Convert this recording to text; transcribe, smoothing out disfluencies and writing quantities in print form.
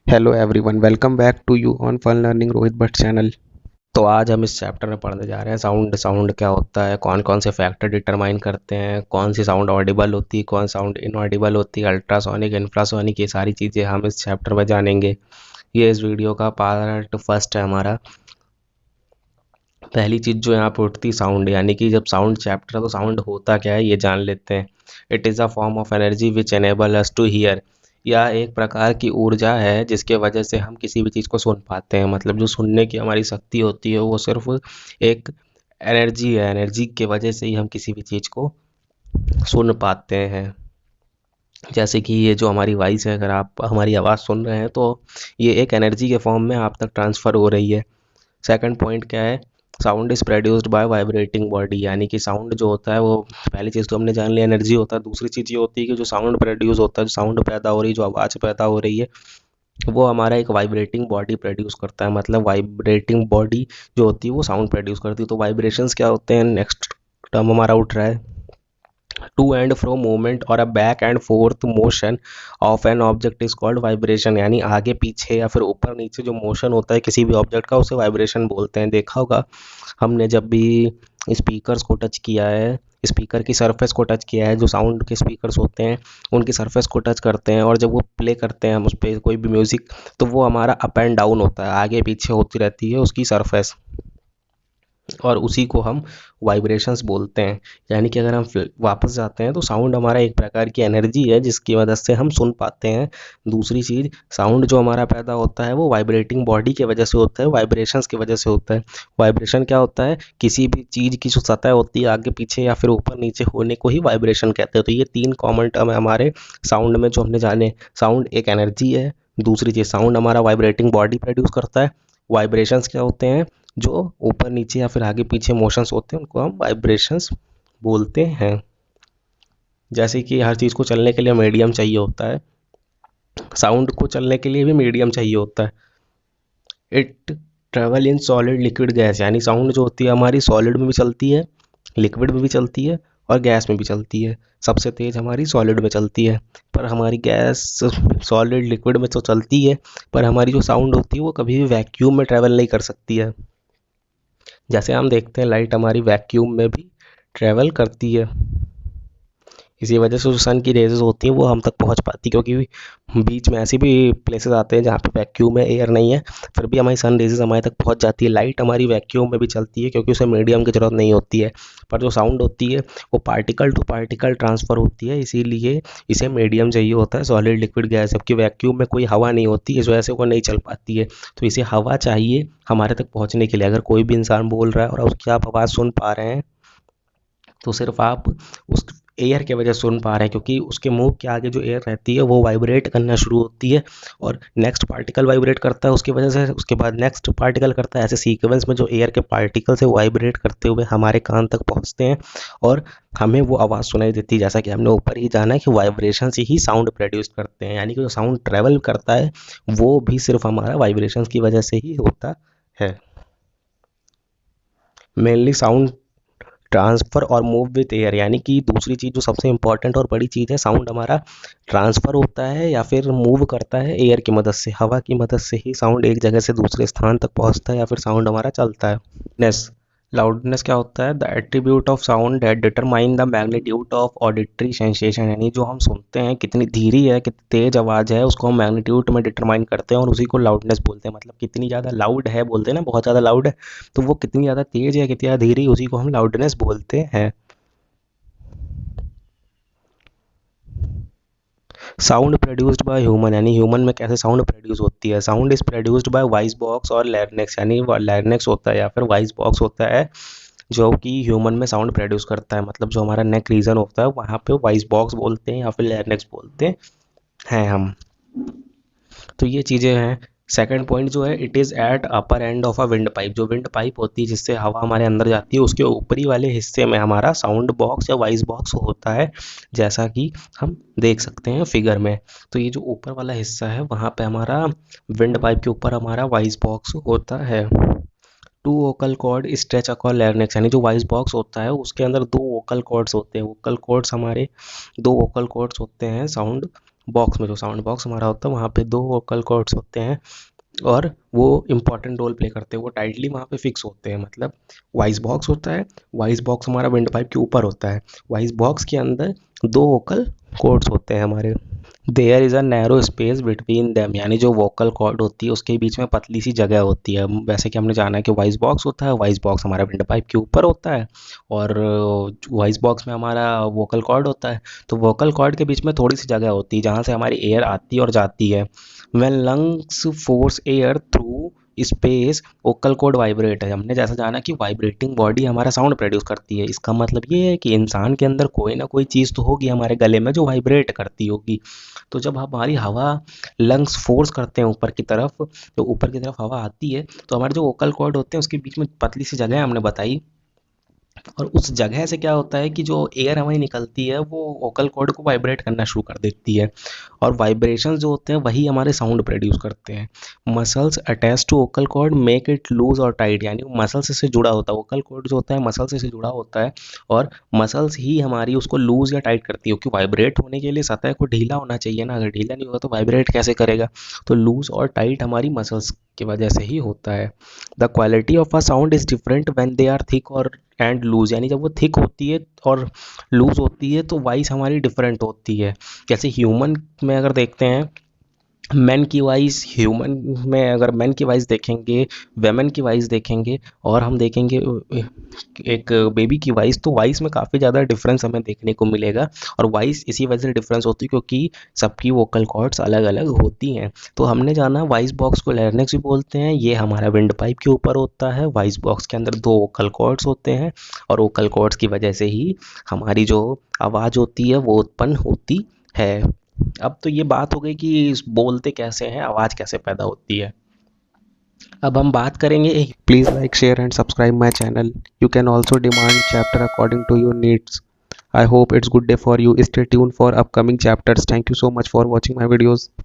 Hello everyone, welcome back to you on fun learning Rohit Bhatt channel. तो आज हम इस चैप्टर में पढ़ने जा रहे हैं साउंड। साउंड क्या होता है, कौन कौन से फैक्टर डिटरमाइन करते हैं, कौन सी साउंड ऑडिबल होती है, कौन साउंड इनऑडिबल होती है, अल्ट्रासोनिक, इंफ्रासोनिक, ये सारी चीज़ें हम इस चैप्टर में जानेंगे। ये इस वीडियो का पार्ट फर्स्ट है हमारा। पहली चीज़ जो यहाँ पे उठती, साउंड, यानी कि जब साउंड चैप्टर है तो साउंड होता क्या है ये जान लेते हैं। It is a form of energy which enable us to hear. यह एक प्रकार की ऊर्जा है जिसके वजह से हम किसी भी चीज़ को सुन पाते हैं। मतलब जो सुनने की हमारी शक्ति होती है वो सिर्फ एक एनर्जी है। एनर्जी के वजह से ही हम किसी भी चीज़ को सुन पाते हैं। जैसे कि ये जो हमारी वॉइस है, अगर आप हमारी आवाज़ सुन रहे हैं तो ये एक एनर्जी के फॉर्म में आप तक ट्रांसफ़र हो रही है। सेकंड पॉइंट क्या है, sound is produced by vibrating body. यानी कि साउंड जो होता है वो, पहली चीज़ तो हमने जान ली एनर्जी होता है। दूसरी चीज़ ये होती है कि जो साउंड प्रोड्यूस होता है, जो साउंड पैदा हो रही है, जो आवाज़ पैदा हो रही है, वो हमारा एक वाइब्रेटिंग बॉडी प्रोड्यूस करता है। मतलब वाइब्रेटिंग बॉडी जो होती है वो साउंड प्रोड्यूस करती है। तो वाइब्रेशंस क्या होते हैं, नेक्स्ट टर्म हमारा उठ रहा है। टू एंड फ्रो मूवमेंट और a back and fourth motion of an object is called vibration. यानी आगे पीछे या फिर ऊपर नीचे जो मोशन होता है किसी भी ऑब्जेक्ट का, उसे वाइब्रेशन बोलते हैं। देखा होगा हमने जब भी स्पीकर्स को टच किया है, स्पीकर की सरफेस को टच किया है, जो साउंड के स्पीकर्स होते हैं उनकी सरफेस को टच करते हैं, और जब वो प्ले करते हैं हम उस पर कोई भी म्यूज़िक, तो वो हमारा अप एंड डाउन होता है, आगे पीछे होती रहती है उसकी सरफेस, और उसी को हम वाइब्रेशंस बोलते हैं। यानी कि अगर हम वापस जाते हैं तो साउंड हमारा एक प्रकार की एनर्जी है जिसकी मदद से हम सुन पाते हैं। दूसरी चीज़, साउंड जो हमारा पैदा होता है वो वाइब्रेटिंग बॉडी की वजह से होता है, वाइब्रेशंस की वजह से होता है। वाइब्रेशन क्या होता है, किसी भी चीज़ की जो सतह होती है आगे पीछे या फिर ऊपर नीचे होने को ही वाइब्रेशन कहते हैं। तो ये तीन कॉमन टर्म है हमारे साउंड में जो हमने जाने। साउंड एक एनर्जी है। दूसरी चीज़, साउंड हमारा वाइब्रेटिंग बॉडी प्रोड्यूस करता है। वाइब्रेशंस क्या होते हैं, जो ऊपर नीचे या फिर आगे पीछे मोशंस होते हैं उनको हम वाइब्रेशंस बोलते हैं। जैसे कि हर चीज़ को चलने के लिए मीडियम चाहिए होता है, साउंड को चलने के लिए भी मीडियम चाहिए होता है। It travel in solid liquid gas. यानी साउंड जो होती है हमारी सॉलिड में भी चलती है, लिक्विड में भी चलती है, और गैस में भी चलती है। सबसे तेज़ हमारी सॉलिड में चलती है, पर हमारी गैस सॉलिड लिक्विड में तो चलती है, पर हमारी जो साउंड होती है वो कभी भी वैक्यूम में ट्रैवल नहीं कर सकती है। जैसे हम देखते हैं लाइट हमारी वैक्यूम में भी ट्रैवल करती है। इसी वजह से जो सन की रेजेस होती हैं वो हम तक पहुंच पाती, क्योंकि बीच में ऐसी भी प्लेसेस आते हैं जहाँ पे वैक्यूम में एयर नहीं है, फिर भी हमारी सन रेजेस हमारे तक पहुंच जाती है। लाइट हमारी वैक्यूम में भी चलती है क्योंकि उसे मीडियम की ज़रूरत नहीं होती है। पर जो साउंड होती है वो पार्टिकल टू पार्टिकल ट्रांसफ़र होती है, इसीलिए इसे मीडियम चाहिए होता है, सॉलिड लिक्विड गैस। जबकि वैक्यूम में कोई हवा नहीं होती, इस वजह से वो नहीं चल पाती है। तो इसे हवा चाहिए हमारे तक पहुँचने के लिए। अगर कोई भी इंसान बोल रहा है और उसकी आप आवाज़ सुन पा रहे हैं तो सिर्फ आप उस एयर के वजह से सुन पा रहे हैं, क्योंकि उसके मुंह के आगे जो एयर रहती है वो वाइब्रेट करना शुरू होती है, और नेक्स्ट पार्टिकल वाइब्रेट करता है उसकी वजह से, उसके बाद नेक्स्ट पार्टिकल करता है। ऐसे सीक्वेंस में जो एयर के पार्टिकल से वाइब्रेट करते हुए हमारे कान तक पहुंचते हैं और हमें वो आवाज़ सुनाई देती है। जैसा कि हमने ऊपर ही जाना है कि वाइब्रेशन से ही साउंड प्रोड्यूस करते हैं, यानी कि जो साउंड ट्रेवल करता है वो भी सिर्फ हमारा वाइब्रेशन की वजह से ही होता है। मेनली साउंड ट्रांसफ़र और मूव विथ एयर। यानी कि दूसरी चीज़ जो सबसे इंपॉर्टेंट और बड़ी चीज़ है, साउंड हमारा ट्रांसफ़र होता है या फिर मूव करता है एयर की मदद से। हवा की मदद से ही साउंड एक जगह से दूसरे स्थान तक पहुंचता है या फिर साउंड हमारा चलता है। नेस, लाउडनेस क्या होता है, the attribute of sound that determine the magnitude of auditory sensation. यानी जो हम सुनते हैं कितनी धीरी है, कितनी तेज आवाज़ है, उसको हम मैग्नीट्यूड में डिटरमाइन करते हैं और उसी को लाउडनेस बोलते हैं। मतलब कितनी ज़्यादा लाउड है, बोलते हैं ना बहुत ज़्यादा लाउड है, तो वो कितनी ज़्यादा तेज है, कितनी ज़्यादा धीरे, उसी को हम लाउडनेस बोलते हैं। Sound produced by human. यानी ह्यूमन में कैसे साउंड प्रोड्यूस होती है, sound is produced by voice box और लैरिंक्स। यानी लैरिंक्स होता है या फिर वॉइस बॉक्स होता है जो कि ह्यूमन में साउंड प्रोड्यूस करता है। मतलब जो हमारा नेक रीजन होता है वहाँ पे वॉइस बॉक्स बोलते हैं या फिर लैरिंक्स बोलते हैं हम। तो ये चीज़ें हैं। सेकंड पॉइंट जो है, it is at upper end of a wind pipe. जो विंड पाइप होती है जिससे हवा हमारे अंदर जाती है, उसके ऊपरी वाले हिस्से में हमारा साउंड बॉक्स या वॉइस बॉक्स होता है, जैसा कि हम देख सकते हैं फिगर में। तो ये जो ऊपर वाला हिस्सा है वहाँ पे हमारा विंड पाइप के ऊपर हमारा वॉइस बॉक्स होता है। Two vocal cord stretch across larynx. यानी जो वॉइस बॉक्स होता है उसके अंदर दो वोकल कॉर्ड्स होते हैं। वोकल कॉर्ड्स हमारे दो वोकल कॉर्ड्स होते हैं साउंड बॉक्स में, जो साउंड बॉक्स हमारा होता है वहाँ पे 2 वोकल कॉर्ड्स होते हैं और वो इम्पॉर्टेंट रोल प्ले करते हैं, वो टाइटली वहाँ पे फिक्स होते हैं। मतलब वॉइस बॉक्स होता है, वॉइस बॉक्स हमारा विंड पाइप के ऊपर होता है, वॉइस बॉक्स के अंदर 2 वोकल कॉर्ड्स होते हैं हमारे। There is a narrow space between them, यानी जो वोकल कॉर्ड होती है उसके बीच में पतली सी जगह होती है। वैसे कि हमने जाना है कि वॉइस बॉक्स होता है, वॉइस बॉक्स हमारा विंड पाइप के ऊपर होता है और वॉइस बॉक्स में हमारा वोकल कॉर्ड होता है। तो वोकल कॉर्ड के बीच में थोड़ी सी जगह होती है जहाँ से हमारी एयर आती है और जाती है। When lungs force air through space vocal cord vibrate है। हमने जैसा जाना कि वाइब्रेटिंग बॉडी हमारा साउंड प्रोड्यूस करती है। इसका मतलब ये है कि इंसान के अंदर कोई ना कोई चीज़ तो होगी हमारे गले में जो वाइब्रेट करती होगी। तो जब हमारी हवा लंग्स फोर्स करते हैं ऊपर की तरफ, तो ऊपर की तरफ हवा आती है तो हमारे जो वोकल कॉर्ड होते हैं उसके बीच में पतली सी जगह हमने बताई, और उस जगह से क्या होता है कि जो एयर हमारी निकलती है वो वोकल कॉर्ड को वाइब्रेट करना शुरू कर देती है, और वाइब्रेशन जो होते हैं वही हमारे साउंड प्रोड्यूस करते हैं। Muscles attach to vocal cord make it loose और टाइट, यानी मसल्स से जुड़ा होता है, वोकल कॉर्ड जो होता है मसल्स से जुड़ा होता है, और मसल्स ही हमारी उसको लूज या टाइट करती है, क्योंकि वाइब्रेट होने के लिए सतह को ढीला होना चाहिए ना, अगर ढीला नहीं होगा तो वाइब्रेट कैसे करेगा। तो लूज और टाइट हमारी मसल्स की वजह से ही होता है। The quality of a sound is different when they are thick और एंड लूज, यानी जब वो थिक होती है और लूज होती है तो वॉइस हमारी डिफरेंट होती है। जैसे ह्यूमन में अगर देखते हैं, मैन की वॉइस, ह्यूमन में अगर मैन की वॉइस देखेंगे, वेमेन की वॉइस देखेंगे, और हम देखेंगे एक बेबी की वॉइस, तो वॉइस में काफ़ी ज़्यादा डिफरेंस हमें देखने को मिलेगा। और वॉइस इसी वजह से डिफरेंस होती है क्योंकि सबकी वोकल कॉर्ड्स अलग अलग होती हैं। तो हमने जाना वॉइस बॉक्स को लैरिंक्स भी बोलते हैं, ये हमारा विंड पाइप के ऊपर होता है। वॉइस बॉक्स के अंदर 2 वोकल कॉर्ड्स होते हैं और वोकल कॉर्ड्स की वजह से ही हमारी जो आवाज़ होती है वो उत्पन्न होती है। अब तो ये बात हो गई कि बोलते कैसे हैं, आवाज़ कैसे पैदा होती है। अब हम बात करेंगे, please like share and subscribe my channel. You can also demand chapter according to your needs. I hope it's good day for you. Stay tuned for upcoming chapters. Thank you so much for watching my videos.